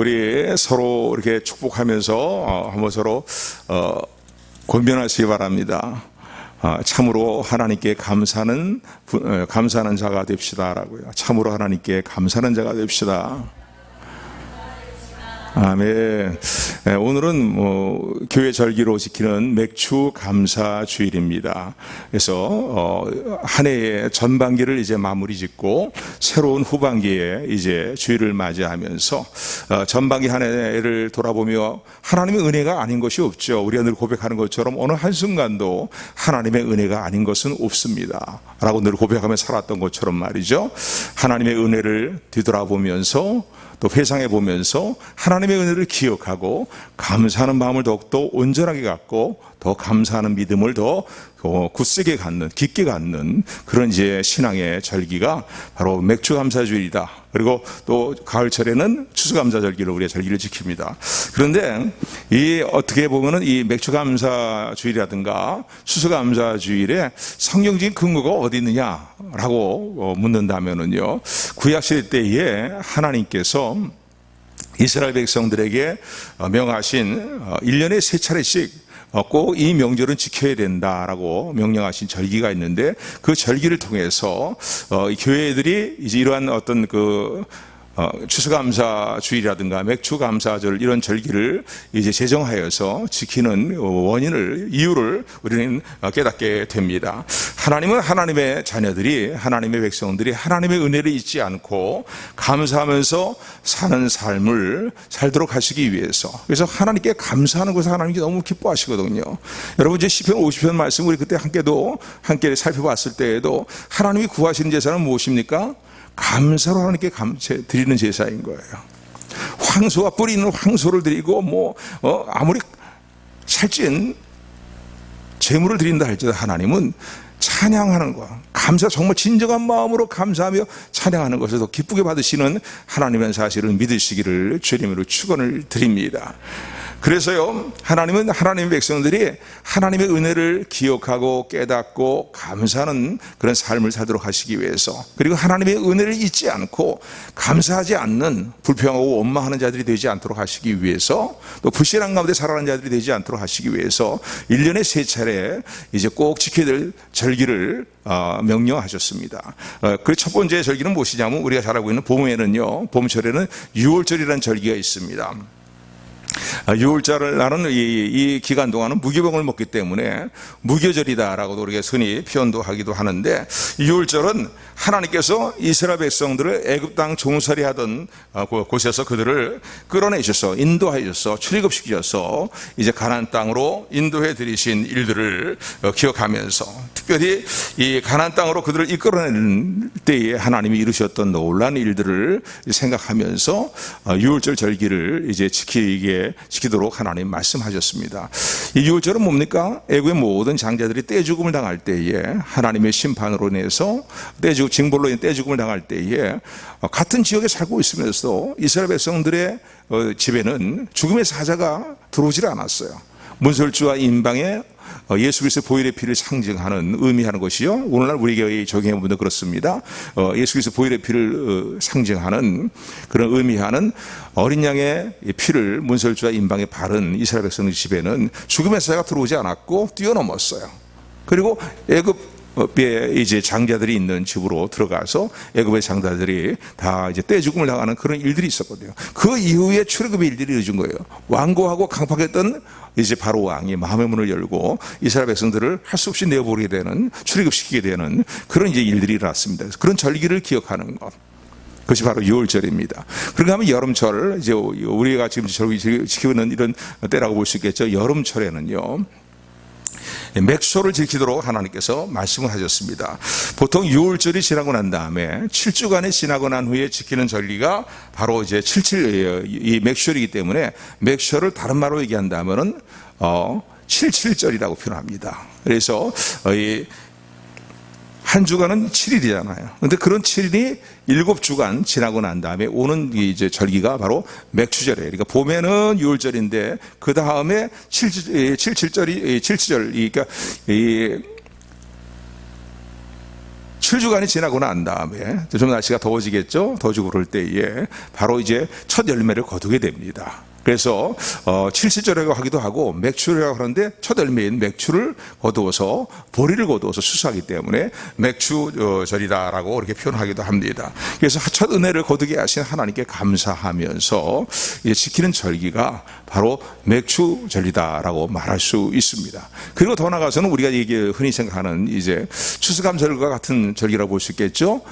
우리 서로 이렇게 축복하면서 한번 서로 권면하시기 바랍니다. 참으로 하나님께 감사하는 자가 됩시다라고요. 참으로 하나님께 감사하는 자가 됩시다. 아멘. 오늘은 교회 절기로 지키는 맥주 감사 주일입니다. 그래서 한 해의 전반기를 이제 마무리 짓고 새로운 후반기에 이제 주일을 맞이하면서 전반기 한 해를 돌아보며 하나님의 은혜가 아닌 것이 없죠. 우리가 늘 고백하는 것처럼 어느 한순간도 하나님의 은혜가 아닌 것은 없습니다 라고 늘 고백하며 살았던 것처럼 말이죠. 하나님의 은혜를 뒤돌아보면서 또 회상해 보면서 하나님의 은혜를 기억하고 감사하는 마음을 더욱더 온전하게 갖고 더 감사하는 믿음을 더 굳세게 갖는, 깊게 갖는 그런 이제 신앙의 절기가 바로 맥주감사주일이다. 그리고 또 가을철에는 추수감사절기로 우리가 절기를 지킵니다. 그런데 이 어떻게 보면은 이 맥주감사주일이라든가 추수감사주일에 성경적인 근거가 어디 있느냐라고 묻는다면은요, 구약시대 때에 하나님께서 이스라엘 백성들에게 명하신 1년에 3차례씩 꼭 이 명절은 지켜야 된다라고 명령하신 절기가 있는데, 그 절기를 통해서 교회들이 이제 이러한 어떤 추수감사 주일이라든가 맥주감사절 이런 절기를 이제 제정하여서 지키는 이유를 우리는 깨닫게 됩니다. 하나님은 하나님의 자녀들이, 하나님의 백성들이 하나님의 은혜를 잊지 않고 감사하면서 사는 삶을 살도록 하시기 위해서, 그래서 하나님께 감사하는 것을 하나님께 너무 기뻐하시거든요. 여러분 이제 시편 50편 말씀 우리 그때 함께 살펴봤을 때에도 하나님이 구하시는 제사는 무엇입니까? 감사로 하나님께 드리는 제사인 거예요. 황소와 뿌리 있는 황소를 드리고 아무리 살찐 제물을 드린다 할지라도 하나님은 찬양하는 것, 감사, 정말 진정한 마음으로 감사하며 찬양하는 것을 더 기쁘게 받으시는 하나님의 사실을 믿으시기를 주님으로 축원을 드립니다. 그래서요, 하나님은 하나님의 백성들이 하나님의 은혜를 기억하고 깨닫고 감사하는 그런 삶을 살도록 하시기 위해서, 그리고 하나님의 은혜를 잊지 않고 감사하지 않는 불평하고 원망하는 자들이 되지 않도록 하시기 위해서, 또 불신앙 가운데 살아가는 자들이 되지 않도록 하시기 위해서 1년에 3차례 이제 꼭 지켜야 될 절기를 명령하셨습니다. 그 첫 번째 절기는 무엇이냐면, 우리가 잘 알고 있는 봄철에는 유월절이라는 절기가 있습니다. 6월절 날은 이 기간 동안은 무교병을 먹기 때문에 무교절이다라고도 우리가 흔히 표현도 하기도 하는데, 6월절은 하나님께서 이스라엘 백성들을 애굽 땅 종살이 하던 곳에서 그들을 끌어내셔서 인도하셔서 출애굽시키셔서 이제 가나안 땅으로 인도해 들이신 일들을 기억하면서, 특별히 이 가나안 땅으로 그들을 이끌어내는 때에 하나님이 이루셨던 놀라운 일들을 생각하면서 6월절 절기를 이제 지키도록 하나님 말씀하셨습니다. 이 6월절은 뭡니까? 애굽의 모든 장자들이 떼죽음을 당할 때에, 하나님의 심판으로 인해서 징벌로 인해 떼죽음을 당할 때에 같은 지역에 살고 있으면서도 이스라엘 백성들의 집에는 죽음의 사자가 들어오질 않았어요. 문설주와 인방에 예수 그리스도의 보혈의 피를 상징하는, 의미하는 것이요, 오늘날 우리 교회의 적용해보면 그렇습니다. 예수 그리스도의 보혈의 피를 상징하는, 그런 의미하는 어린 양의 피를 문설주와 인방에 바른 이스라엘 백성의 집에는 죽음의 사자가 들어오지 않았고 뛰어넘었어요. 그리고 애굽에 이제 장자들이 있는 집으로 들어가서 애굽의 장자들이 다 이제 떼죽음을 당하는 그런 일들이 있었거든요. 그 이후에 출애굽의 일들이 이루어진 거예요. 완고하고 강팍했던 이제 바로 왕이 마음의 문을 열고 이스라엘 백성들을 할 수 없이 내어버리게 되는, 출애굽시키게 되는 그런 이제 일들이 일어났습니다. 그래서 그런 절기를 기억하는 것, 그것이 바로 6월절입니다. 그런가 하면 여름철, 이제 우리가 지금 지키고 있는 이런 때라고 볼 수 있겠죠. 여름철에는요, 맥소를 지키도록 하나님께서 말씀을 하셨습니다. 보통 6월절이 지나고 난 다음에 7주간이 지나고 난 후에 지키는 절기가 바로 이제 이 맥쇼이기 때문에, 맥쇼를 다른 말로 얘기한다면은 77절이라고 표현합니다. 그래서 한 주간은 7일이잖아요. 그런데 그런 7일이 7주간 지나고 난 다음에 오는 이제 절기가 바로 맥추절이에요. 그러니까 봄에는 6월절인데 그 다음에 77절, 그러니까 7주간이 지나고 난 다음에 좀 날씨가 더워지겠죠. 더워지고 그럴 때에 바로 이제 첫 열매를 거두게 됩니다. 그래서 70절이라고 하기도 하고 맥추라고 하는데 첫 열매인 맥추를 거두어서 보리를 거두어서 추수하기 때문에 맥추절이다라고 이렇게 표현하기도 합니다. 그래서 첫 은혜를 거두게 하신 하나님께 감사하면서 이제 지키는 절기가 바로 맥추절이다라고 말할 수 있습니다. 그리고 더 나아가서는 우리가 이게 흔히 생각하는 이제 추수감사절과 같은 절기라고 볼 수 있겠죠.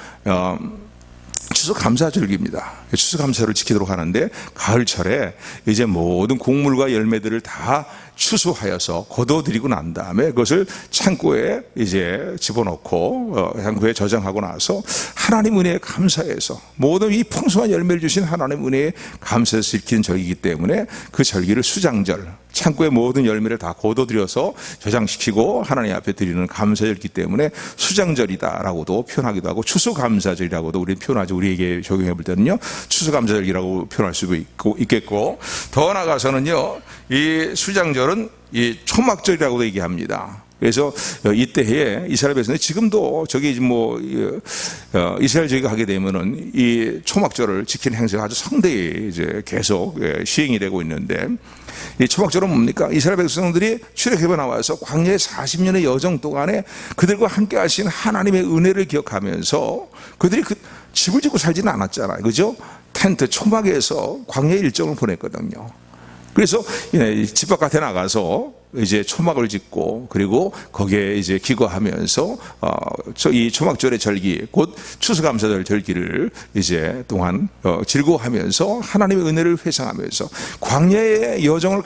추수감사절기입니다. 추수감사를 지키도록 하는데 가을철에 이제 모든 곡물과 열매들을 다 추수하여서 거둬들이고 난 다음에 그것을 창고에 이제 집어넣고 창고에 저장하고 나서 하나님 은혜에 감사해서 모든 이 풍성한 열매를 주신 하나님 은혜에 감사해서 지키는 절기이기 때문에 그 절기를 수장절, 창고의 모든 열매를 다 거둬들여서 저장시키고 하나님 앞에 드리는 감사절이기 때문에 수장절이다라고도 표현하기도 하고 추수감사절이라고도 우리는 표현하죠. 우리에게 적용해 볼 때는요 추수감사절이라고 표현할 수도 있겠고 더 나아가서는요 이 수장절은 이 초막절이라고도 얘기합니다. 그래서 이때에 이스라엘 백성들이 지금도 저기 뭐 이스라엘 저기가 하게 되면은 이 초막절을 지키는 행사가 아주 성대히 이제 계속 시행이 되고 있는데 이 초막절은 뭡니까? 이스라엘 백성들이 출애굽에 나와서 광야의 40년의 여정 동안에 그들과 함께 하신 하나님의 은혜를 기억하면서 그들이 그 집을 짓고 살지는 않았잖아요. 그죠? 텐트 초막에서 광야의 일정을 보냈거든요. 그래서 집 바깥에 나가서 이제 초막을 짓고 그리고 거기에 이제 기거하면서 이 초막절의 절기 곧 추수감사절 절기를 이제 동안 즐거워하면서 하나님의 은혜를 회상하면서 광야의 여정을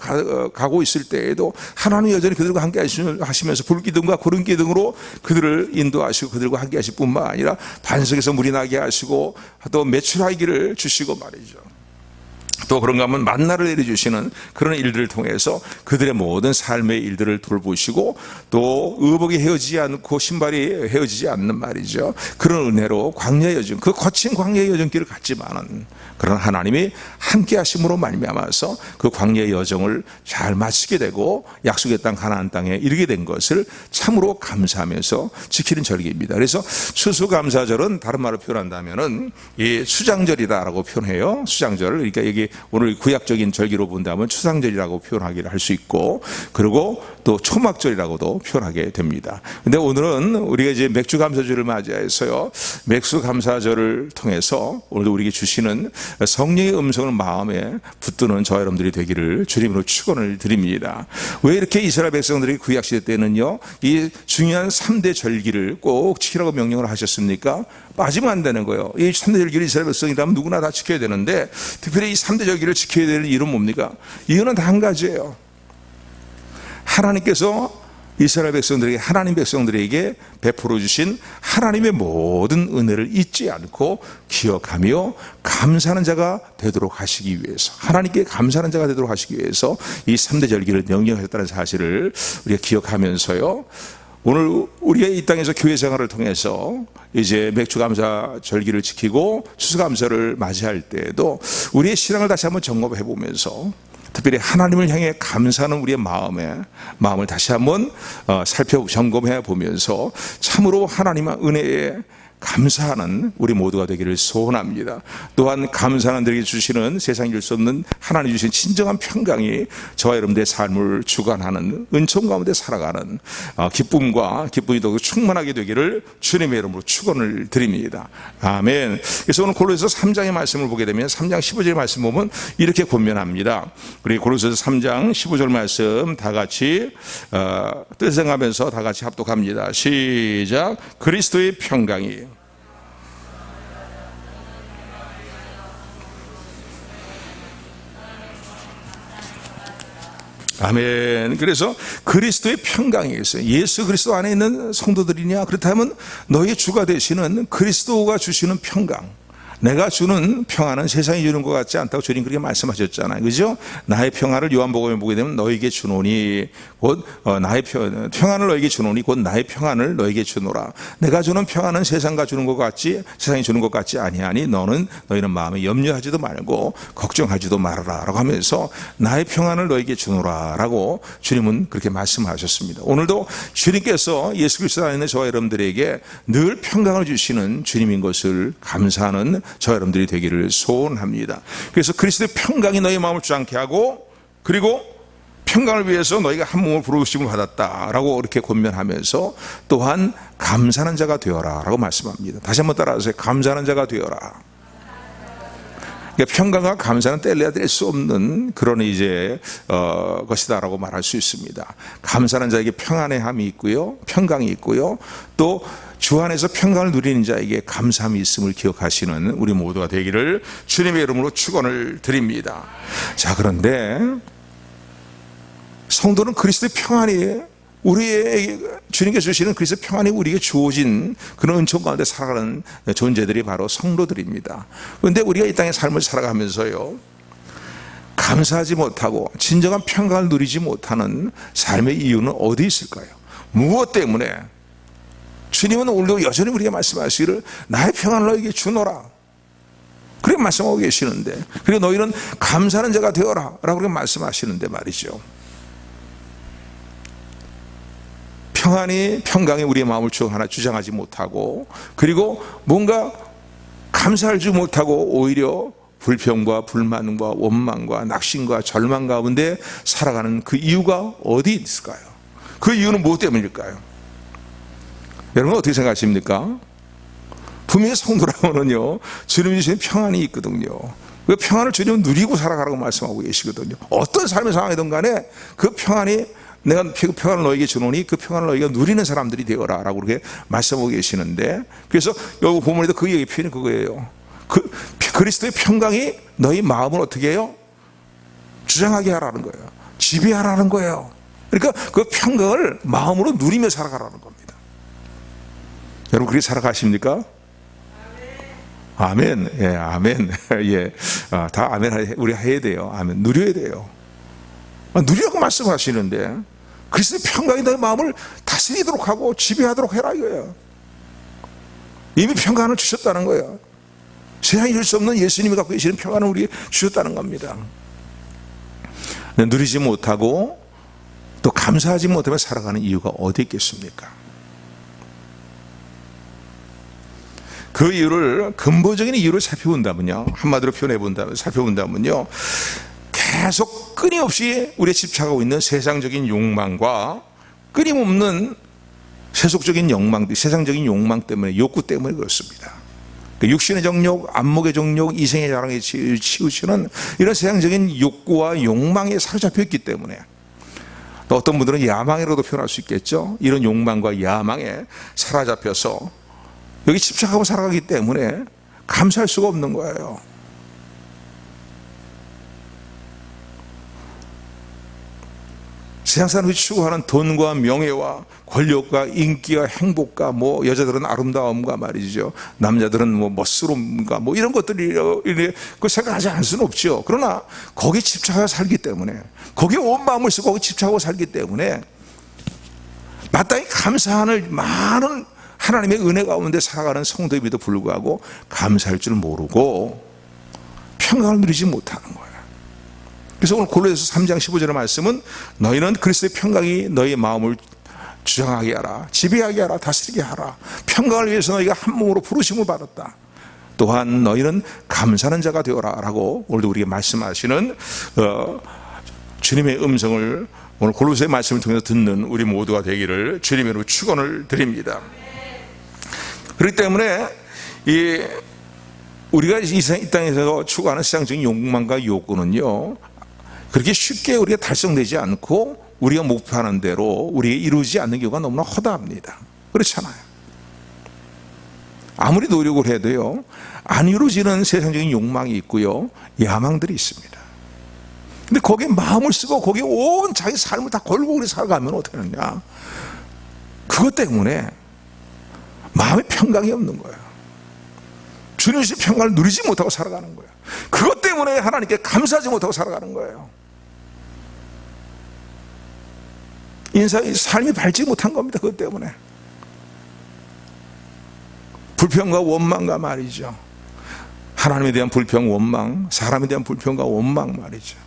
가고 있을 때에도 하나님의 여전히 그들과 함께 하시면서 불기둥과 구름기둥으로 그들을 인도하시고 그들과 함께 하실 뿐만 아니라 반석에서 물이 나게 하시고 또 메추라기를 주시고 말이죠. 또 그런가 하면 만나를 내려주시는 그런 일들을 통해서 그들의 모든 삶의 일들을 돌보시고 또 의복이 헤어지지 않고 신발이 헤어지지 않는 말이죠. 그런 은혜로 광야의 여정, 그 거친 광야의 여정길을 갔지만은 그런 하나님이 함께 하심으로 말미암아서 그 광야의 여정을 잘 마치게 되고 약속의 땅 가나안 땅에 이르게 된 것을 참으로 감사하면서 지키는 절기입니다. 그래서 추수감사절은 다른 말로 표현한다면은 이 수장절이다라고 표현해요. 수장절. 그러니까 여기 오늘 구약적인 절기로 본다면 추상절이라고 표현하기를 할 수 있고 그리고 또 초막절이라고도 표현하게 됩니다. 근데 오늘은 우리가 이제 맥주감사절을 맞이해서요. 맥주감사절을 통해서 오늘도 우리에게 주시는 성령의 음성을 마음에 붙드는 저와 여러분들이 되기를 주님으로 축원을 드립니다. 왜 이렇게 이스라엘 백성들이 구약시대 때는요. 이 중요한 3대 절기를 꼭 지키라고 명령을 하셨습니까? 빠지면 안 되는 거예요. 이 3대 절기를 이스라엘 백성이라면 누구나 다 지켜야 되는데 특별히 이 3대 절기를 지켜야 되는 이유는 뭡니까? 이유는 다 한 가지예요. 하나님께서 이스라엘 백성들에게 하나님 백성들에게 베풀어 주신 하나님의 모든 은혜를 잊지 않고 기억하며 감사하는 자가 되도록 하시기 위해서 하나님께 감사하는 자가 되도록 하시기 위해서 이 3대 절기를 명령하셨다는 사실을 우리가 기억하면서요. 오늘 우리가 이 땅에서 교회 생활을 통해서 이제 맥주감사 절기를 지키고 추수감사를 맞이할 때에도 우리의 신앙을 다시 한번 점검해 보면서 특별히 하나님을 향해 감사하는 우리의 마음을 다시 한번 점검해 보면서 참으로 하나님의 은혜에 감사하는 우리 모두가 되기를 소원합니다. 또한 감사하는 자들에게 주시는 세상에 줄 수 없는 하나님 주신 진정한 평강이 저와 여러분들의 삶을 주관하는 은총 가운데 살아가는 기쁨이 더욱 충만하게 되기를 주님의 이름으로 축원을 드립니다. 아멘. 그래서 오늘 골로새서 3장의 말씀을 보게 되면 3장 15절의 말씀 보면 이렇게 권면합니다. 우리 골로새서 3장 15절 말씀 다 같이 뜻을 생각하면서 다 같이 합독합니다. 시작. 그리스도의 평강이 아멘. 그래서 그리스도의 평강이 있어요. 예수 그리스도 안에 있는 성도들이냐? 그렇다면 너희 주가 되시는 그리스도가 주시는 평강. 내가 주는 평안은 세상이 주는 것 같지 않다고 주님 그렇게 말씀하셨잖아요. 그죠? 나의 평안을 요한복음에 보게 되면 너에게 주노니 곧 나의 평안을 너에게 주노니 곧 나의 평안을 너에게 주노라. 내가 주는 평안은 세상과 주는 것 같지 세상이 주는 것 같지 아니하니 너희는 마음에 염려하지도 말고 걱정하지도 말아라 라고 하면서 나의 평안을 너에게 주노라 라고 주님은 그렇게 말씀하셨습니다. 오늘도 주님께서 예수 그리스도 안에 있는 저와 여러분들에게 늘 평강을 주시는 주님인 것을 감사하는 저와 여러분들이 되기를 소원합니다. 그래서 그리스도의 평강이 너희 마음을 주장케 하고 그리고 평강을 위해서 너희가 한 몸을 부르심을 받았다라고 이렇게 권면하면서 또한 감사하는 자가 되어라 라고 말씀합니다. 다시 한번 따라하세요. 감사하는 자가 되어라. 그러니까 평강과 감사는 뗄래야 뗄 수 없는 그런 것이다라고 말할 수 있습니다. 감사하는 자에게 평안의 함이 있고요, 평강이 있고요, 또 주 안에서 평강을 누리는 자에게 감사함이 있음을 기억하시는 우리 모두가 되기를 주님의 이름으로 축원을 드립니다. 자, 그런데 성도는 그리스도의 평안이 우리에게 주님께서 주시는 그리스도의 평안이 우리에게 주어진 그런 은총 가운데 살아가는 존재들이 바로 성도들입니다. 그런데 우리가 이 땅의 삶을 살아가면서요, 감사하지 못하고 진정한 평강을 누리지 못하는 삶의 이유는 어디 있을까요? 무엇 때문에? 주님은 오늘도 여전히 우리에게 말씀하시기를 나의 평안을 너에게 주노라 그렇게 말씀하고 계시는데, 그리고 너희는 감사하는 자가 되어라 라고 그렇게 말씀하시는데 말이죠, 평강이 우리의 마음을 주장하지 못하고 그리고 뭔가 감사할 줄 못하고 오히려 불평과 불만과 원망과 낙심과 절망 가운데 살아가는 그 이유가 어디 있을까요? 그 이유는 무엇 때문일까요? 여러분 어떻게 생각하십니까? 분명히 성도라면요 주님이 주시는 평안이 있거든요. 그 평안을 주님은 누리고 살아가라고 말씀하고 계시거든요. 어떤 삶의 상황이든 간에 그 평안이 내가 그 평안을 너에게 주노니 그 평안을 너희가 누리는 사람들이 되어라 라고 그렇게 말씀하고 계시는데, 그래서 여기 본문에도 그 얘기 표현이 그거예요. 그리스도의 평강이 너희 마음을 어떻게 해요? 주장하게 하라는 거예요. 지배하라는 거예요. 그러니까 그 평강을 마음으로 누리며 살아가라는 겁니다. 여러분 그렇게 살아가십니까? 아멘. 예, 아멘. 예, 다 아멘 우리 해야 돼요. 아멘. 누려야 돼요. 누리라고 말씀하시는데 그리스도의 평강이 너의 마음을 다스리도록 하고 지배하도록 해라 이거예요. 이미 평강을 주셨다는 거예요. 세상이 줄 수 없는 예수님이 갖고 계시는 평안을 우리에게 주셨다는 겁니다. 누리지 못하고 또 감사하지 못하며 살아가는 이유가 어디 있겠습니까? 그 이유를, 근본적인 이유를 살펴본다면요, 한마디로 살펴본다면요, 계속 끊임없이 우리가 집착하고 있는 세상적인 욕망과 끊임없는 세속적인 욕망들, 세상적인 욕망 때문에, 욕구 때문에 그렇습니다. 육신의 정욕, 안목의 정욕, 이생의 자랑에 치우치는 이런 세상적인 욕구와 욕망에 사로잡혀 있기 때문에, 또 어떤 분들은 야망이라고도 표현할 수 있겠죠. 이런 욕망과 야망에 사로잡혀서 여기 집착하고 살아가기 때문에 감사할 수가 없는 거예요. 세상 사람들이 추구하는 돈과 명예와 권력과 인기와 행복과 여자들은 아름다움과 말이죠, 남자들은 멋스러움과 이런 것들이 그 생각하지 않을 수는 없죠. 그러나 거기에 집착하고 살기 때문에, 거기에 온 마음을 쓰고 거기에 집착하고 살기 때문에 마땅히 감사하는 많은 하나님의 은혜 가운데 살아가는 성도임에도 불구하고 감사할 줄 모르고 평강을 누리지 못하는 거예요. 그래서 오늘 골로새서 3장 15절의 말씀은 너희는 그리스도의 평강이 너희의 마음을 주장하게 하라, 지배하게 하라, 다스리게 하라. 평강을 위해서 너희가 한 몸으로 부르심을 받았다. 또한 너희는 감사하는 자가 되어라 라고 오늘도 우리에게 말씀하시는 주님의 음성을 오늘 골로새의 말씀을 통해서 듣는 우리 모두가 되기를 주님으로 축원을 드립니다. 그렇기 때문에 우리가 이 땅에서 추구하는 세상적인 욕망과 욕구는요, 그렇게 쉽게 우리가 달성되지 않고 우리가 목표하는 대로 우리가 이루지 않는 경우가 너무나 허다합니다. 그렇잖아요. 아무리 노력을 해도요, 안 이루어지는 세상적인 욕망이 있고요, 야망들이 있습니다. 근데 거기에 마음을 쓰고 거기에 온 자기 삶을 다 걸고 우리 살아가면 어떻게 하느냐? 그것 때문에 마음에 평강이 없는 거예요. 주님의 평강을 누리지 못하고 살아가는 거예요. 그것 때문에 하나님께 감사하지 못하고 살아가는 거예요. 인생의 삶이 밝지 못한 겁니다. 그것 때문에. 불평과 원망과 말이죠. 하나님에 대한 불평, 원망, 사람에 대한 불평과 원망 말이죠.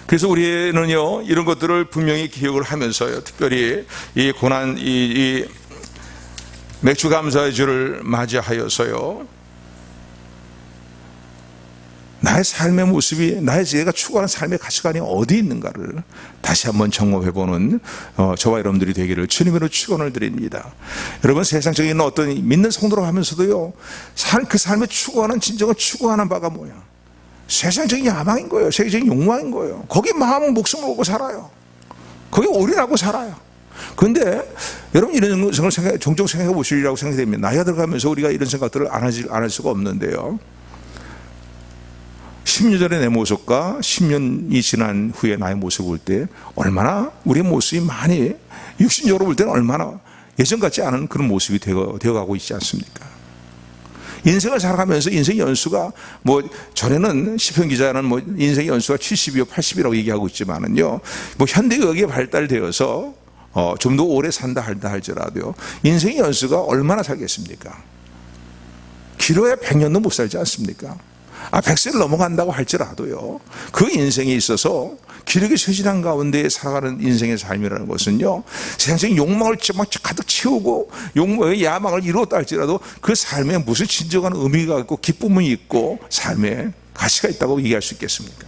그래서 우리는요, 이런 것들을 분명히 기억을 하면서요, 특별히 이 고난, 이 맥주 감사의 주를 맞이하여서요, 나의 삶의 모습이, 내가 추구하는 삶의 가치관이 어디 있는가를 다시 한번 점검해보는 저와 여러분들이 되기를 주님으로 축원을 드립니다. 여러분, 세상적인 어떤 믿는 성도로 하면서도요, 그 삶의 추구하는, 진정한 추구하는 바가 뭐야? 세상적인 야망인 거예요. 세계적인 욕망인 거예요. 거기 마음은 목숨을 걸고 살아요. 거기 올인하고 살아요. 그런데 여러분, 이런 생각을 종종 생각해 보시리라고 생각됩니다. 나이가 들어가면서 우리가 이런 생각들을 안 할 수가 없는데요, 10년 전에 내 모습과 10년이 지난 후에 나의 모습을 볼 때 얼마나 우리의 모습이 많이, 육신적으로 볼 때는 얼마나 예전 같지 않은 그런 모습이 되어가고 있지 않습니까? 인생을 살아가면서 인생 연수가, 뭐 전에는 시편 기자는 뭐 인생 연수가 70이요 80이라고 얘기하고 있지만은요, 뭐 현대의학이 발달되어서 좀 더 오래 산다 할지라도요, 인생의 연수가 얼마나 살겠습니까? 길어야 100년도 못 살지 않습니까? 100세를 넘어간다고 할지라도요, 그 인생에 있어서 기력이 쇠진한 가운데 살아가는 인생의 삶이라는 것은요, 세상적인 욕망을 가득 채우고 욕망의 야망을 이루었다 할지라도 그 삶에 무슨 진정한 의미가 있고 기쁨이 있고 삶에 가치가 있다고 얘기할 수 있겠습니까?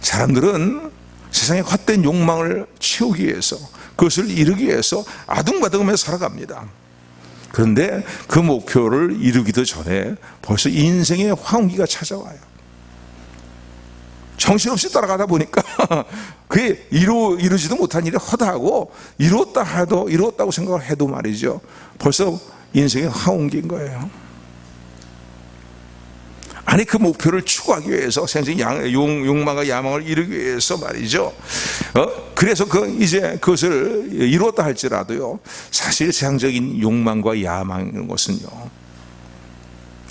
사람들은 세상의 헛된 욕망을 채우기 위해서, 그것을 이루기 위해서 아둥바둥하며 살아갑니다. 그런데 그 목표를 이루기도 전에 벌써 인생의 황기가 찾아와요. 정신없이 따라가다 보니까 그게 이루지도 못한 일이 허다하고, 이루었다고 생각을 해도 말이죠, 벌써 인생의 황기인 거예요. 아니, 그 목표를 추구하기 위해서, 생생히 욕망과 야망을 이루기 위해서 말이죠, 그래서 이제 그것을 이루었다 할지라도요, 사실 세상적인 욕망과 야망인 것은요,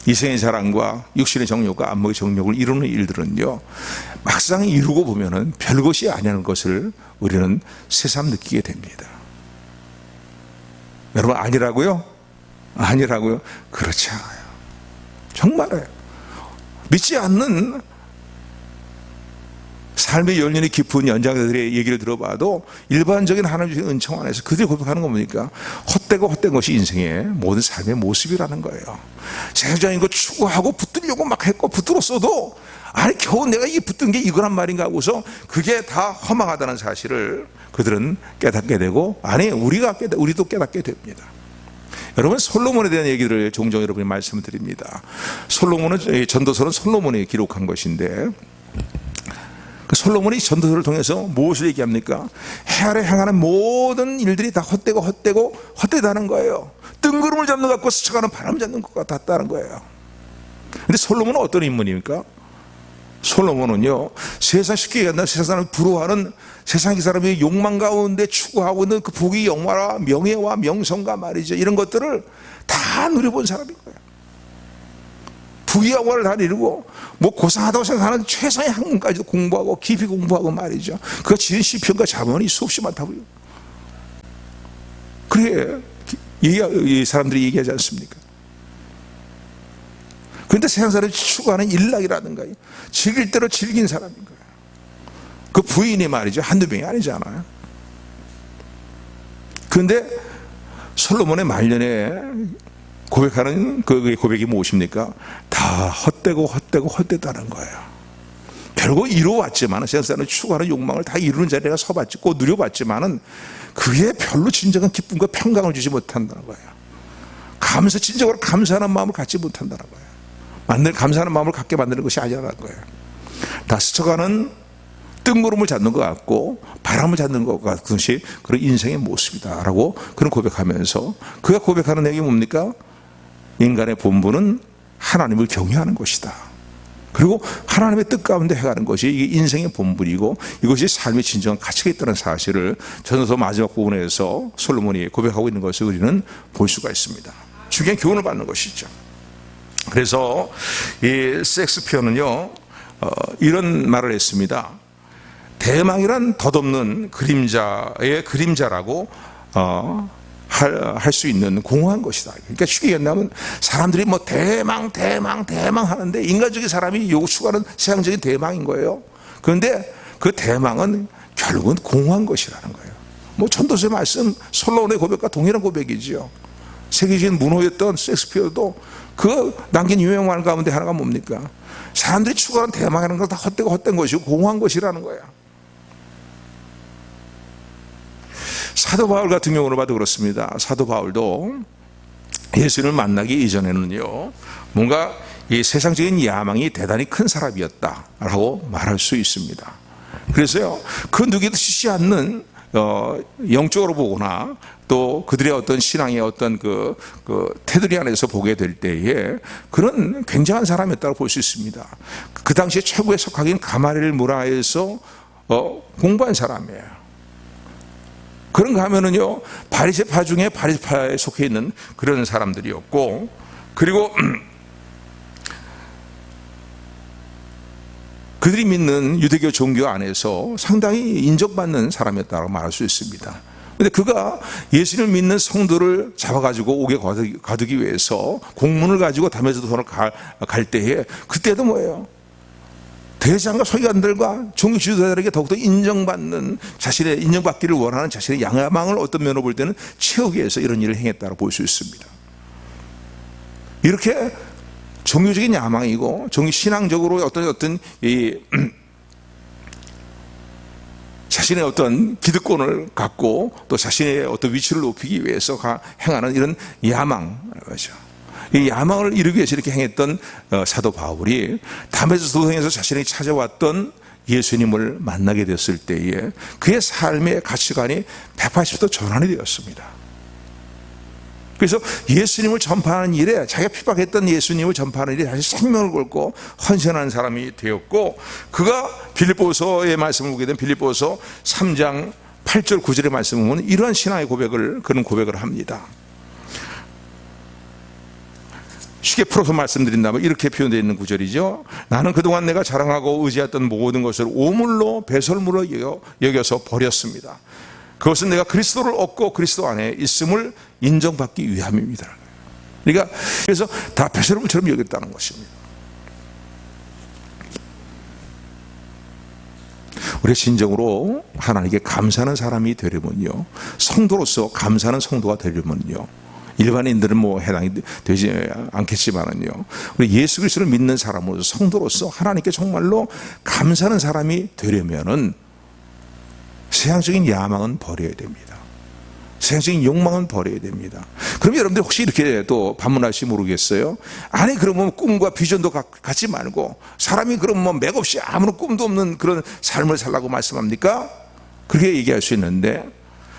이생의 자랑과 육신의 정욕과 안목의 정욕을 이루는 일들은요, 막상 이루고 보면은 별것이 아니라는 것을 우리는 새삼 느끼게 됩니다. 여러분, 아니라고요? 아니라고요? 그렇지 않아요. 정말이에요. 믿지 않는 삶의 연륜이 깊은 연장자들의 얘기를 들어봐도 일반적인 하나님의 은총 안에서 그들이 고백하는 건 뭡니까? 헛된 것이 인생의 모든 삶의 모습이라는 거예요. 세상적인 거 추구하고 붙들려고 막 했고, 붙들었어도 아니 겨우 내가 이 붙든 게 이거란 말인가 하고서 그게 다 허망하다는 사실을 그들은 깨닫게 되고, 아니 우리도 깨닫게 됩니다. 여러분, 솔로몬에 대한 얘기를 종종 여러분이 말씀을 드립니다. 전도서는 솔로몬이 기록한 것인데, 그 솔로몬이 전도서를 통해서 무엇을 얘기합니까? 해 아래 행하는 모든 일들이 다 헛되다는 거예요. 뜬구름을 잡는 것 같고 스쳐가는 바람 잡는 것 같았다는 거예요. 근데 솔로몬은 어떤 인물입니까? 솔로몬은요, 쉽게 얘기한다면 세상 사람을 부러워하는, 세상 사람이 욕망 가운데 추구하고 있는 그 부귀 영화와 명예와 명성과 말이죠, 이런 것들을 다 누려본 사람인 거예요. 부귀 영화를 다 이루고, 뭐 고상하다고 생각하는 최상의 학문까지도 공부하고 깊이 공부하고 말이죠, 그가 지은 시편과 자문이 수없이 많다고요. 그래 이 사람들이 얘기하지 않습니까? 그런데 세상 사람이 추구하는 일락이라든가 즐길 대로 즐긴 사람인 거예요. 그 부인이 말이죠, 한두 명이 아니잖아요. 그런데 솔로몬의 말년에 고백하는 그 고백이 무엇입니까? 다 헛되다는 거예요. 별거 이루어왔지만, 세상 사람이 추구하는 욕망을 다 이루는 자리에 서봤고 누려봤지만은 그게 별로 진정한 기쁨과 평강을 주지 못한다는 거예요. 진정으로 감사하는 마음을 갖지 못한다는 거예요. 감사하는 마음을 갖게 만드는 것이 아니라는 거예요. 다 스쳐가는 뜬구름을 잡는 것 같고 바람을 잡는 것 같은 것이 그런 인생의 모습이다라고 그런 고백하면서, 그가 고백하는 내용이 뭡니까? 인간의 본분은 하나님을 경외하는 것이다. 그리고 하나님의 뜻 가운데 해가는 것이 이게 인생의 본분이고 이것이 삶의 진정한 가치가 있다는 사실을 전서 마지막 부분에서 솔로몬이 고백하고 있는 것을 우리는 볼 수가 있습니다. 중요한 교훈을 받는 것이죠. 그래서 이 셰익스피어는요 이런 말을 했습니다. 대망이란 덧없는 그림자의 그림자라고 할 수 있는 공허한 것이다. 그러니까 쉽게 얘기하면 사람들이 뭐 대망 하는데 인간적인 사람이 추구하는 세상적인 대망인 거예요. 그런데 그 대망은 결국은 공허한 것이라는 거예요. 뭐 전도서의 말씀 솔로몬의 고백과 동일한 고백이지요. 세계적인 문호였던 셰익스피어도 그 남긴 유명한 말 가운데 하나가 뭡니까? 사람들이 추구하는 대망이라는 건 다 헛된 것이고 공허한 것이라는 거야. 사도 바울 같은 경우로 봐도 그렇습니다. 사도 바울도 예수님을 만나기 이전에는요 뭔가 이 세상적인 야망이 대단히 큰 사람이었다라고 말할 수 있습니다. 그래서요 그 누구도 지지 않는 영적으로 보거나 또 그들의 어떤 신앙의 어떤 그 테두리 안에서 보게 될 때에 그런 굉장한 사람이었다고 볼 수 있습니다. 그 당시에 최고의 석학인 가마리엘 문화에서 공부한 사람이에요. 그런가 하면은요 바리새파 중에 바리새파에 속해 있는 그런 사람들이었고, 그리고 그들이 믿는 유대교 종교 안에서 상당히 인정받는 사람이었다고 말할 수 있습니다. 근데 그가 예수님을 믿는 성도를 잡아가지고 옥에 가두기 위해서 공문을 가지고 다메섹으로 갈 때에 그때도 뭐예요? 대장과 서기관들과 종교 지도자들에게 더욱더 인정받는 자신의 인정받기를 원하는 자신의 야망을 어떤 면으로 볼 때는 채우기 위해서 이런 일을 행했다고 볼 수 있습니다. 이렇게 종교적인 야망이고 신앙적으로 어떤 이 자신의 어떤 기득권을 갖고 또 자신의 어떤 위치를 높이기 위해서 행하는 이런 야망이죠. 이 야망을 이루기 위해서 이렇게 행했던 사도 바울이 다메섹 도성에서 자신이 찾아왔던 예수님을 만나게 됐을 때에 그의 삶의 가치관이 180도 전환이 되었습니다. 그래서 예수님을 전파하는 일에, 자기가 핍박했던 예수님을 전파하는 일에 다시 생명을 걸고 헌신하는 사람이 되었고, 그가 빌립보서의 말씀을 보게 된 빌립보서 3장 8절 9절의 말씀을 보면 이러한 신앙의 그런 고백을 합니다. 쉽게 풀어서 말씀드린다면 이렇게 표현되어 있는 구절이죠. 나는 그동안 내가 자랑하고 의지했던 모든 것을 오물로 배설물로 여겨서 버렸습니다. 그것은 내가 그리스도를 얻고 그리스도 안에 있음을 인정받기 위함입니다. 그러니까 그래서 다 배설물처럼 여겼다는 것입니다. 우리 진정으로 하나님께 감사하는 사람이 되려면요, 성도로서 감사하는 성도가 되려면요, 일반인들은 뭐 해당이 되지 않겠지만은요, 우리 예수 그리스도를 믿는 사람으로서 성도로서 하나님께 정말로 감사하는 사람이 되려면은 세상적인 야망은 버려야 됩니다. 세상적인 욕망은 버려야 됩니다. 그럼 여러분들 혹시 이렇게 또 반문할지 모르겠어요. 아니 그러면 꿈과 비전도 갖지 말고 사람이 그럼 뭐 맥없이 아무런 꿈도 없는 그런 삶을 살라고 말씀합니까? 그렇게 얘기할 수 있는데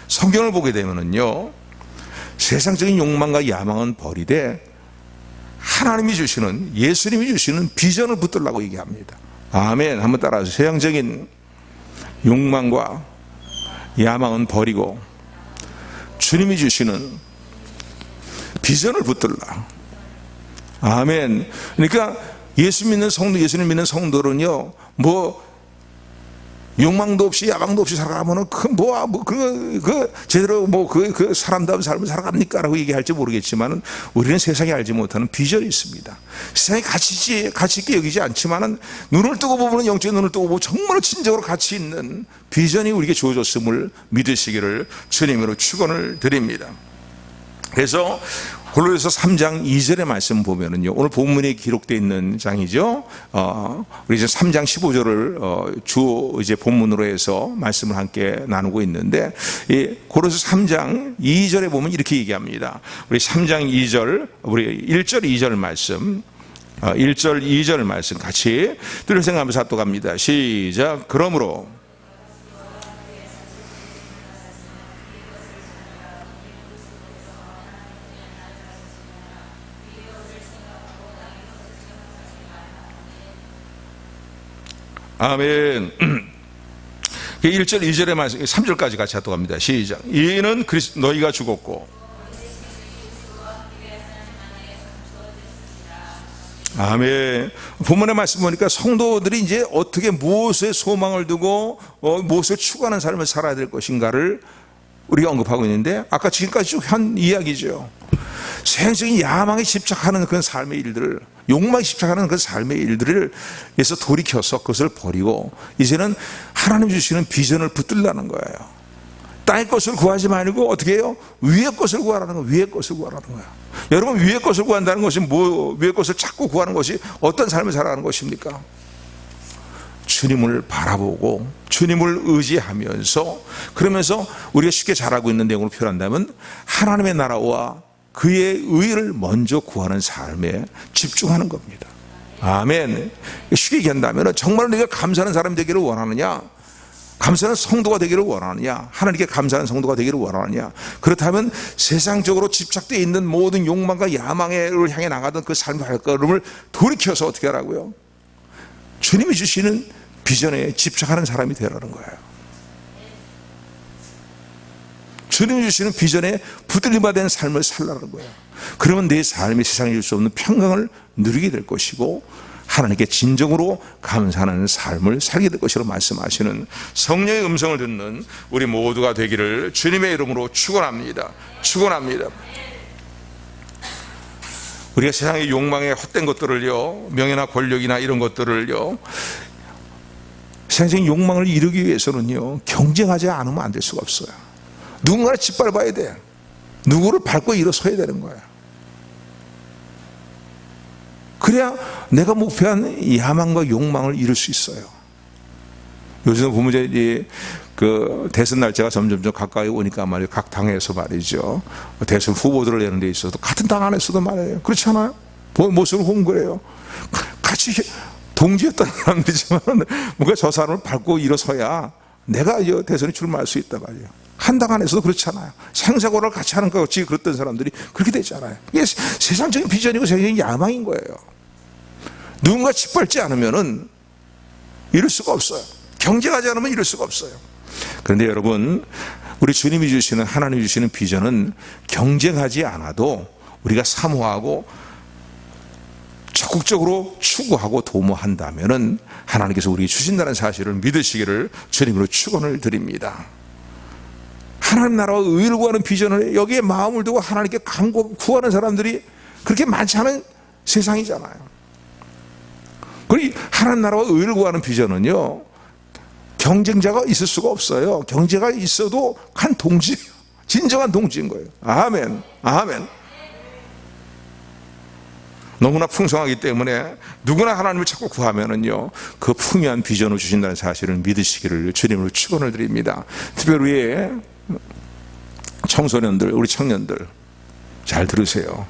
성경을 보게 되면은요, 세상적인 욕망과 야망은 버리되 하나님이 주시는, 예수님이 주시는 비전을 붙들라고 얘기합니다. 아멘. 한번 따라하세요. 세상적인 욕망과 야망은 버리고 주님이 주시는 비전을 붙들라. 아멘. 그러니까 예수님 믿는 성도는요, 뭐 욕망도 없이 야망도 없이 살아가면은 제대로 그 사람다운 삶을 살아갑니까라고 얘기할지 모르겠지만은 우리는 세상에 알지 못하는 비전이 있습니다. 세상이 가치 있게 여기지 않지만은 눈을 뜨고 보면, 영적인 눈을 뜨고 보면 정말 진정으로 가치 있는 비전이 우리에게 주어졌음을 믿으시기를 주님으로 축원을 드립니다. 그래서 골로새서 3장 2절의 말씀 보면은요, 오늘 본문에 기록되어 있는 장이죠. 우리 이제 3장 15절을 주 이제 본문으로 해서 말씀을 함께 나누고 있는데, 이 골로새서 3장 2절에 보면 이렇게 얘기합니다. 우리 3장 2절, 우리 1절 2절 말씀, 1절 2절 말씀 같이 들을 생각하면서 또 갑니다. 시작. 그러므로 아멘. 1절, 2절의 말씀, 3절까지 같이 하도록 합니다. 시작. 이는 너희가 죽었고. 아멘. 본문의 말씀 보니까 성도들이 이제 어떻게 무엇에 소망을 두고 무엇을 추구하는 삶을 살아야 될 것인가를 우리가 언급하고 있는데, 아까 지금까지 쭉 한 이야기죠. 세상적인 야망에 집착하는 그런 삶의 일들을, 욕망에 집착하는 그 삶의 일들을 에서 돌이켜서 그것을 버리고 이제는 하나님 주시는 비전을 붙들라는 거예요. 땅의 것을 구하지 말고 어떻게 해요? 위의 것을 구하라는 거예요. 위의 것을 구하라는 거예요. 여러분, 위의 것을 구한다는 것이 위의 것을 자꾸 구하는 것이 어떤 삶을 살아가는 것입니까? 주님을 바라보고 주님을 의지하면서, 그러면서 우리가 쉽게 잘하고 있는 내용으로 표현한다면 하나님의 나라와 그의 의를 먼저 구하는 삶에 집중하는 겁니다. 아멘. 쉽게 얘기한다면 정말 네가 감사하는 사람이 되기를 원하느냐, 감사하는 성도가 되기를 원하느냐, 하나님께 감사하는 성도가 되기를 원하느냐, 그렇다면 세상적으로 집착되어 있는 모든 욕망과 야망을 향해 나가던 그 삶의 발걸음을 돌이켜서 어떻게 하라고요? 주님이 주시는 비전에 집착하는 사람이 되라는 거예요. 주님이 주시는 비전에 붙들림받은 삶을 살라는 거예요. 그러면 내 삶이 세상에 줄 수 없는 평강을 누리게 될 것이고, 하나님께 진정으로 감사하는 삶을 살게 될 것이라고 말씀하시는 성령의 음성을 듣는 우리 모두가 되기를 주님의 이름으로 축원합니다. 축원합니다. 우리가 세상의 욕망에 헛된 것들을요, 명예나 권력이나 이런 것들을요, 세상적인 욕망을 이루기 위해서는요, 경쟁하지 않으면 안 될 수가 없어요. 누군가를 짓밟아야 돼. 누구를 밟고 일어서야 되는 거야. 그래야 내가 목표한 야망과 욕망을 이룰 수 있어요. 요즘 보면 이제 그 대선 날짜가 점점 가까이 오니까 말이에요. 각 당에서 말이죠, 대선 후보들을 내는 데 있어도 같은 당 안에서도 말이에요. 그렇지 않아요? 모습을 보면 그래요. 같이 동지였던 사람들이지만 뭔가 저 사람을 밟고 일어서야 내가 대선에 출마할 수 있단 말이에요. 한 당 안에서도 그렇잖아요. 생사고를 같이 하는 것 같이 그랬던 사람들이 그렇게 되잖아요. 이게 세상적인 비전이고 세상적인 야망인 거예요. 누군가 짓밟지 않으면은 이룰 수가 없어요. 경쟁하지 않으면 이룰 수가 없어요. 그런데 여러분, 우리 주님이 주시는, 하나님이 주시는 비전은 경쟁하지 않아도 우리가 사모하고 적극적으로 추구하고 도모한다면은 하나님께서 우리에게 주신다는 사실을 믿으시기를 주님으로 축원을 드립니다. 하나님 나라와 의를 구하는 비전을 여기에 마음을 두고 하나님께 구하는 사람들이 그렇게 많지 않은 세상이잖아요. 그리고 하나님 나라와 의를 구하는 비전은요, 경쟁자가 있을 수가 없어요. 경쟁자가 있어도 한 동지예요. 진정한 동지인 거예요. 아멘. 아멘. 너무나 풍성하기 때문에 누구나 하나님을 자꾸 구하면은요, 그 풍요한 비전을 주신다는 사실을 믿으시기를 주님으로 축원을 드립니다. 특별히 청소년들, 우리 청년들 잘 들으세요.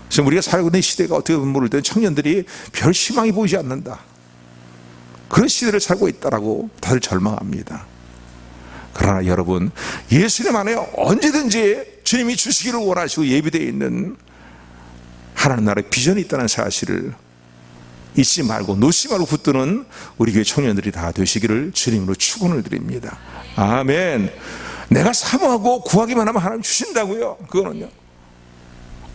지금 우리가 살고 있는 시대가 어떻게 보면 모를 때 청년들이 별 희망이 보이지 않는다, 그런 시대를 살고 있다라고 다들 절망합니다. 그러나 여러분, 예수님 안에 언제든지 주님이 주시기를 원하시고 예비되어 있는 하나님 나라의 비전이 있다는 사실을 잊지 말고 놓지 말고 붙드는 우리 교회 청년들이 다 되시기를 주님으로 축원을 드립니다. 아멘. 내가 사모하고 구하기만 하면 하나님 주신다고요. 그거는요,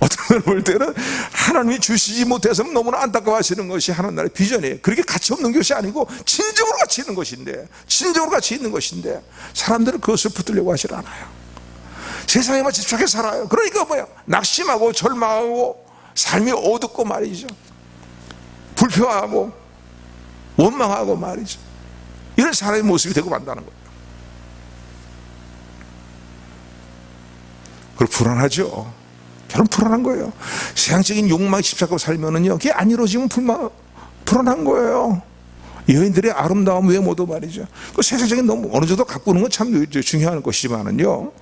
어떤 걸 볼 때는 하나님이 주시지 못해서 너무나 안타까워하시는 것이 하나님 나라의 비전이에요. 그렇게 가치 없는 것이 아니고 진정으로 가치 있는 것인데, 진정으로 가치 있는 것인데 사람들은 그것을 붙들려고 하질 않아요. 세상에만 집착해 살아요. 그러니까 뭐야, 낙심하고 절망하고 삶이 어둡고 말이죠, 불평하고 원망하고 말이죠, 이런 사람의 모습이 되고 만다는 거예요. 그리고 불안하죠. 결혼 불안한 거예요. 세상적인 욕망에 집착하고 살면은요, 그게 안 이루어지면 불안한 거예요. 여인들의 아름다움 외모도 말이죠, 그 세상적인 너무 어느 정도 가꾸는 건 참 중요한 것이지만은요,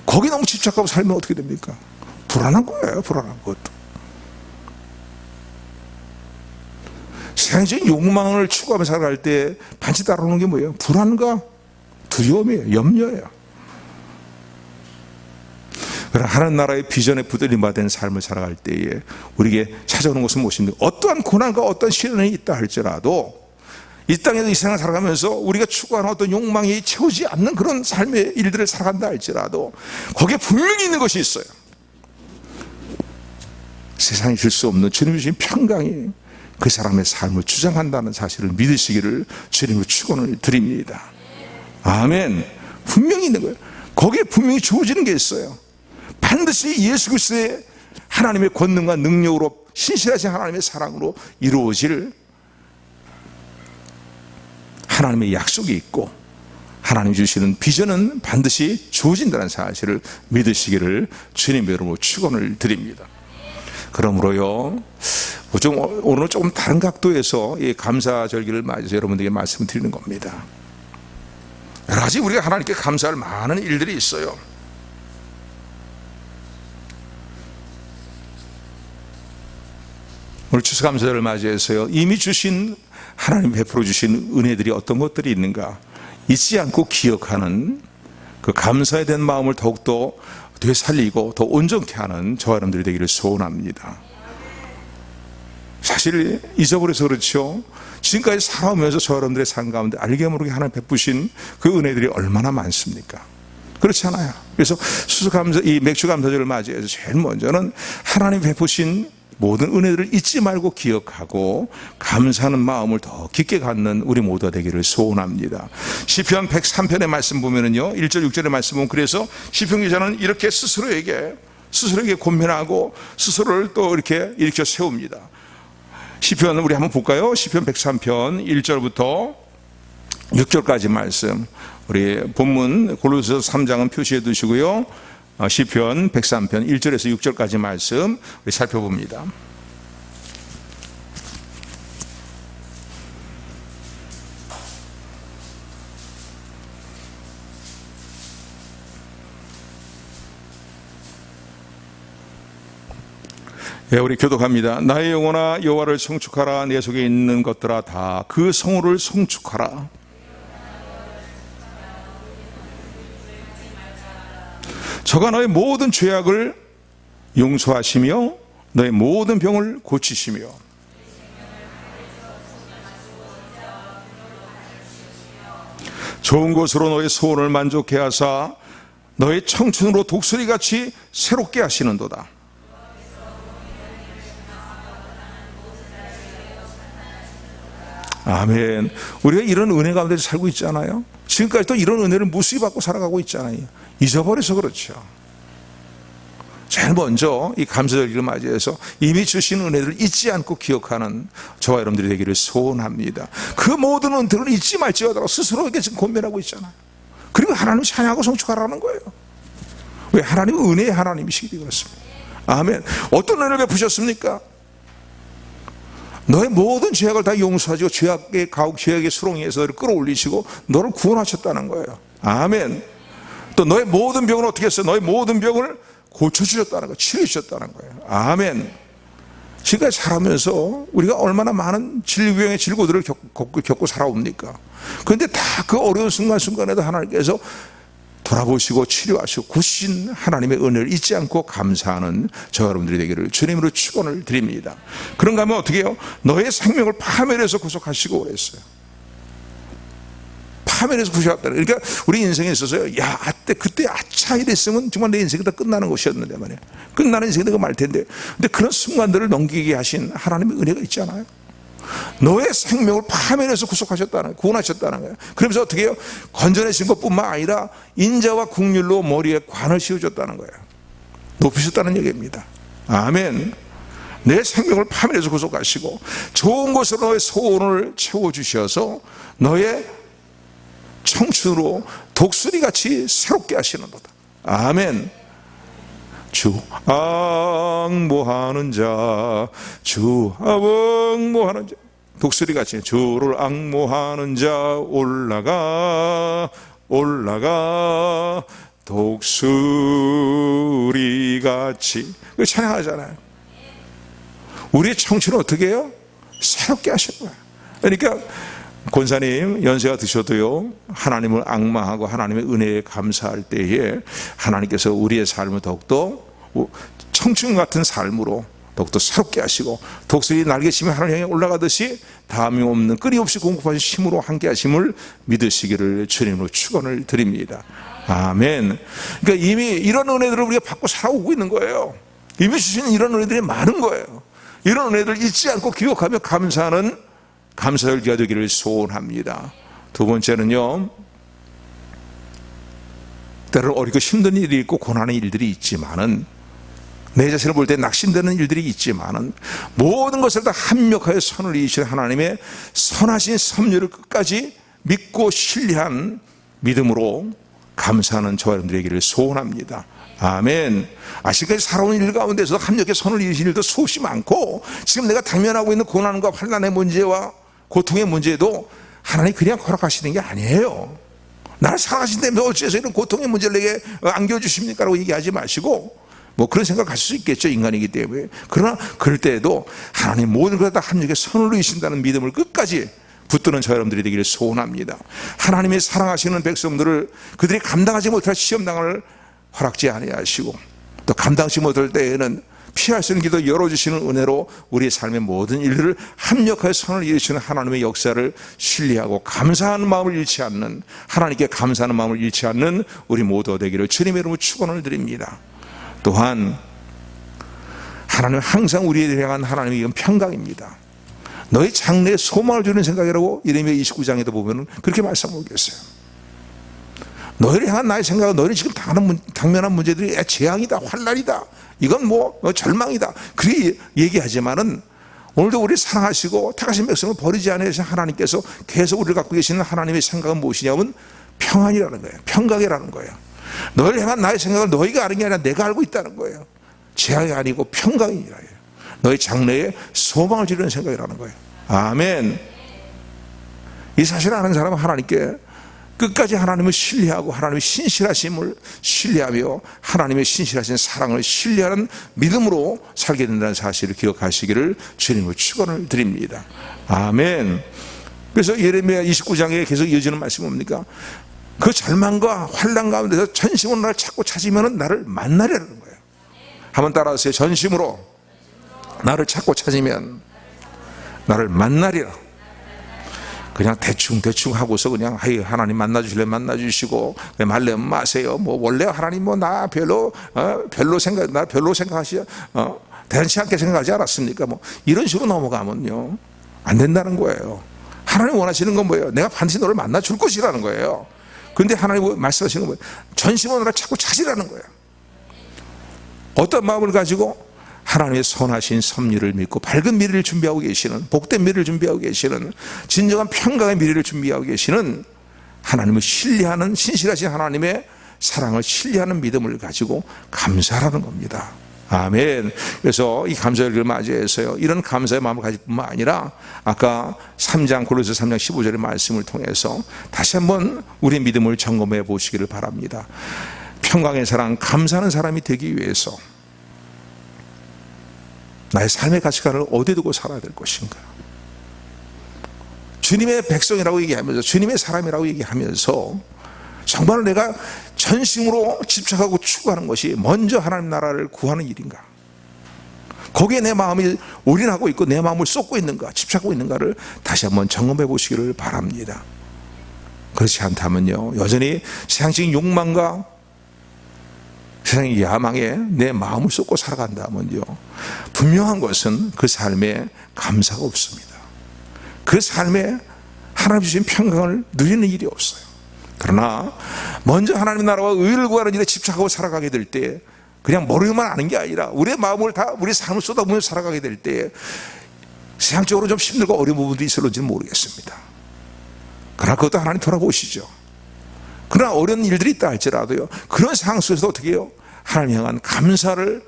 거기 너무 집착하고 살면 어떻게 됩니까? 불안한 거예요. 불안한 것도. 세상적인 욕망을 추구하며 살아갈 때 반드시 따라오는 게 뭐예요? 불안과 두려움이에요. 염려예요. 그러나 하나님 나라의 비전에 붙들림받은 삶을 살아갈 때에 우리에게 찾아오는 것은 무엇입니까? 어떠한 고난과 어떠한 시련이 있다 할지라도 이 땅에서 이 세상을 살아가면서 우리가 추구하는 어떤 욕망이 채우지 않는 그런 삶의 일들을 살아간다 할지라도 거기에 분명히 있는 것이 있어요. 세상이 줄 수 없는 주님이 주신 평강이 그 사람의 삶을 주장한다는 사실을 믿으시기를 주님으로 축원을 드립니다. 아멘. 분명히 있는 거예요. 거기에 분명히 주어지는 게 있어요. 반드시 예수 그리스도의 하나님의 권능과 능력으로 신실하신 하나님의 사랑으로 이루어질 하나님의 약속이 있고 하나님 주시는 비전은 반드시 주어진다는 사실을 믿으시기를 주님의 이름으로 축원을 드립니다. 그러므로요, 오늘 조금 다른 각도에서 이 감사절기를 맞이해서 여러분들에게 말씀드리는 겁니다. 여러 가지 우리가 하나님께 감사할 많은 일들이 있어요. 오늘 추수감사절을 맞이해서요, 이미 주신 하나님 베풀어 주신 은혜들이 어떤 것들이 있는가 잊지 않고 기억하는 그 감사에 대한 마음을 더욱더 되살리고 더 온전케 하는 저와 여러분들이 되기를 소원합니다. 사실 잊어버려서 그렇죠. 지금까지 살아오면서 저와 여러분들의 삶 가운데 알게 모르게 하나님 베푸신 그 은혜들이 얼마나 많습니까? 그렇지 않아요. 그래서 이 맥주감사절을 맞이해서 제일 먼저는 하나님 베푸신 모든 은혜들을 잊지 말고 기억하고 감사하는 마음을 더 깊게 갖는 우리 모두가 되기를 소원합니다. 시편 103편의 말씀 보면은요, 1절 6절의 말씀 보면, 그래서 시편 기자는 이렇게 스스로에게 권면하고 스스로를 또 이렇게 일으켜 세웁니다. 시편 우리 한번 볼까요? 시편 103편 1절부터 6절까지 말씀, 우리 본문 골로새서 3장은 표시해 두시고요, 시편 103편 1절에서 6절까지 말씀 우리 살펴봅니다. 예, 우리 교독합니다. 나의 영혼아 여호와를 송축하라. 내 속에 있는 것들아 다 그 성호를 송축하라. 저가 너의 모든 죄악을 용서하시며 너의 모든 병을 고치시며 좋은 것으로 너의 소원을 만족해 하사 너의 청춘으로 독수리같이 새롭게 하시는도다. 아멘. 우리가 이런 은혜 가운데 살고 있잖아요. 지금까지도 이런 은혜를 무수히 받고 살아가고 있잖아요. 잊어버려서 그렇죠. 제일 먼저 이 감사절기를 맞이해서 이미 주신 은혜들을 잊지 않고 기억하는 저와 여러분들이 되기를 소원합니다. 그 모든 은혜들을 잊지 말지어다가 스스로에게 지금 고민하고 있잖아요. 그리고 하나님 찬양하고 송축하라는 거예요. 왜? 하나님은 은혜의 하나님이시기 그렇습니다. 아멘. 어떤 은혜를 베푸셨습니까? 너의 모든 죄악을 다 용서하시고 죄악의 가혹, 죄악의 수렁에서 너를 끌어올리시고 너를 구원하셨다는 거예요. 아멘. 또 너의 모든 병을 어떻게 했어요? 너의 모든 병을 고쳐주셨다는 거예요. 치료해주셨다는 거예요. 아멘. 지금까지 살아가면서 우리가 얼마나 많은 질병의 질고들을 겪고 살아옵니까? 그런데 다 그 어려운 순간순간에도 하나님께서 돌아보시고 치료하시고 구신 하나님의 은혜를 잊지 않고 감사하는 저 여러분들이 되기를 주님으로 축원을 드립니다. 그런가 하면 어떻게 해요? 너의 생명을 파멸해서 구속하시고 그랬어요. 파멸해서 구속했다는. 그러니까 우리 인생에 있어서요, 야, 그때 아차 이랬으면 정말 내 인생이 다 끝나는 것이었는데 말이에요. 끝나는 인생이 내가 말 텐데. 근데 그런 순간들을 넘기게 하신 하나님의 은혜가 있잖아요. 너의 생명을 파멸해서 구속하셨다는, 구원하셨다는 거예요. 그러면서 어떻게 해요? 건져내신 것뿐만 아니라 인자와 국률로 머리에 관을 씌워줬다는 거예요. 높이셨다는 얘기입니다. 아멘. 내 생명을 파멸해서 구속하시고 좋은 것으로 너의 소원을 채워주셔서 너의 청춘으로 독수리같이 새롭게 하시는도다. 아멘. 주 앙모하는 자, 주 앙모하는 자, 독수리같이 주를 앙모하는 자 올라가 독수리같이 찬양하잖아요. 우리의 청춘은 어떻게 해요? 새롭게 하시는 거예요. 그러니까 권사님 연세가 드셔도요, 하나님을 앙망하고 하나님의 은혜에 감사할 때에 하나님께서 우리의 삶을 더욱더 청춘 같은 삶으로 더욱더 새롭게 하시고 독수리 날개치며 하늘 향해 올라가듯이 다음이 없는 끊임없이 공급하신 힘으로 함께 하심을 믿으시기를 주님으로 축원을 드립니다. 아멘. 그러니까 이미 이런 은혜들을 우리가 받고 살아오고 있는 거예요. 이미 주시는 이런 은혜들이 많은 거예요. 이런 은혜들을 잊지 않고 기억하며 감사하는 감사절기가 되기를 소원합니다. 두 번째는요, 때로는 어렵고 힘든 일이 있고 고난의 일들이 있지만은, 내 자신을 볼 때 낙심되는 일들이 있지만은, 모든 것을 다 합력하여 선을 이루신 하나님의 선하신 섭리를 끝까지 믿고 신뢰한 믿음으로 감사하는 저와 여러분들의 길을 소원합니다. 아멘. 지금까지 살아온 일 가운데서 합력의 선을 이루신 일도 수없이 많고, 지금 내가 당면하고 있는 고난과 환난의 문제와 고통의 문제도 하나님이 그냥 허락하시는 게 아니에요. 나를 사랑하신다면 어째서 이런 고통의 문제를 내게 안겨주십니까? 라고 얘기하지 마시고, 뭐 그런 생각을 가질 수 있겠죠, 인간이기 때문에. 그러나 그럴 때에도 하나님 모든 것 다 합력의 선을 이루신다는 믿음을 끝까지 붙드는 저 여러분들이 되기를 소원합니다. 하나님이 사랑하시는 백성들을 그들이 감당하지 못할 시험당을 허락지 아니하시고, 또 감당하지 못할 때에는 피할 수 있는 길도 열어주시는 은혜로 우리의 삶의 모든 일들을 합력하여 선을 이루시는 하나님의 역사를 신뢰하고 감사하는 마음을 잃지 않는, 하나님께 감사하는 마음을 잃지 않는 우리 모두가 되기를 주님의 이름으로 축원을 드립니다. 또한 하나님은 항상 우리에 향한 하나님의 이건 평강입니다. 너희 장래에 소망을 주는 생각이라고 예레미야 29장에도 보면 그렇게 말씀하고 계세요. 너희를 향한 나의 생각은 너희는 지금 당면한 문제들이 재앙이다, 환난이다, 이건 뭐 절망이다, 그렇게 얘기하지만은 오늘도 우리를 사랑하시고 택하신 백성을 버리지 않으신 하나님께서 계속 우리를 갖고 계시는 하나님의 생각은 무엇이냐면 평안이라는 거예요. 평강이라는 거예요. 너희를 향한 나의 생각을 너희가 아는 게 아니라 내가 알고 있다는 거예요. 재앙이 아니고 평강이라 해요. 너희 장래에 소망을 지르는 생각이라는 거예요. 아멘. 이 사실을 아는 사람은 하나님께 끝까지 하나님을 신뢰하고 하나님의 신실하심을 신뢰하며 하나님의 신실하신 사랑을 신뢰하는 믿음으로 살게 된다는 사실을 기억하시기를 주님으로 축원을 드립니다. 아멘. 그래서 예레미야 29장에 계속 이어지는 말씀이 뭡니까? 그 절망과 환난 가운데서 전심으로 나를 찾고 찾으면 나를 만나려는 거예요. 한번 따라하세요. 전심으로 나를 찾고 찾으면 나를 만나리라. 그냥 대충 하고서 그냥 하나님 만나주실래면 만나주시고 말려면 마세요. 뭐 원래 하나님 뭐 나 별로 생각하시죠. 대단치 않게 생각하지 않았습니까? 뭐 이런 식으로 넘어가면요 안 된다는 거예요. 하나님 원하시는 건 뭐예요? 내가 반드시 너를 만나 줄 것이라는 거예요. 그런데 하나님 말씀하시는 건 뭐예요? 전심으로 나를 찾고 찾으라는 거예요. 어떤 마음을 가지고 하나님의 선하신 섭리를 믿고 밝은 미래를 준비하고 계시는, 복된 미래를 준비하고 계시는, 진정한 평강의 미래를 준비하고 계시는 하나님을 신뢰하는 신실하신 하나님의 사랑을 신뢰하는 믿음을 가지고 감사하는 겁니다. 아멘. 그래서 이 감사절기를 맞이해서요, 이런 감사의 마음을 가질 뿐만 아니라 아까 3장 골로새 3장 15절의 말씀을 통해서 다시 한번 우리의 믿음을 점검해 보시기를 바랍니다. 평강의 사랑, 감사하는 사람이 되기 위해서 나의 삶의 가치관을 어디에 두고 살아야 될 것인가? 주님의 백성이라고 얘기하면서, 주님의 사람이라고 얘기하면서 정말 내가 전심으로 집착하고 추구하는 것이 먼저 하나님 나라를 구하는 일인가? 거기에 내 마음이 올인하고 있고 내 마음을 쏟고 있는가, 집착하고 있는가를 다시 한번 점검해 보시기를 바랍니다. 그렇지 않다면요, 여전히 세상적인 욕망과 세상의 야망에 내 마음을 쏟고 살아간다면요, 분명한 것은 그 삶에 감사가 없습니다. 그 삶에 하나님 주신 평강을 누리는 일이 없어요. 그러나 먼저 하나님 나라와 의를 구하는 일에 집착하고 살아가게 될 때, 그냥 머리로만 아는 게 아니라 우리의 마음을 다, 우리 삶을 쏟아부으며 살아가게 될 때 세상적으로 좀 힘들고 어려운 부분도 있을지는 모르겠습니다. 그러나 그것도 하나님 돌아보시죠. 그러나 어려운 일들이 있다 할지라도요, 그런 상황 속에서 어떻게 해요? 하나님 향한 감사를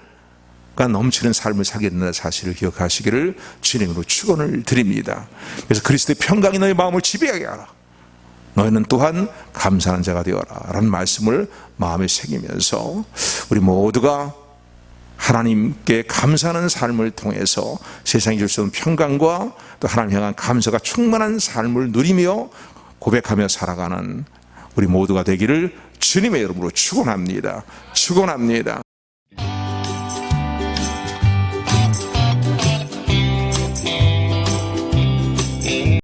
넘치는 삶을 살게 된다는 사실을 기억하시기를 주님으로 축원을 드립니다. 그래서 그리스도의 평강이 너의 마음을 지배하게 하라. 너희는 또한 감사하는 자가 되어라 라는 말씀을 마음에 새기면서 우리 모두가 하나님께 감사하는 삶을 통해서 세상이 줄 수 없는 평강과 또 하나님 향한 감사가 충만한 삶을 누리며 고백하며 살아가는 우리 모두가 되기를 주님의 이름으로 축원합니다. 축원합니다.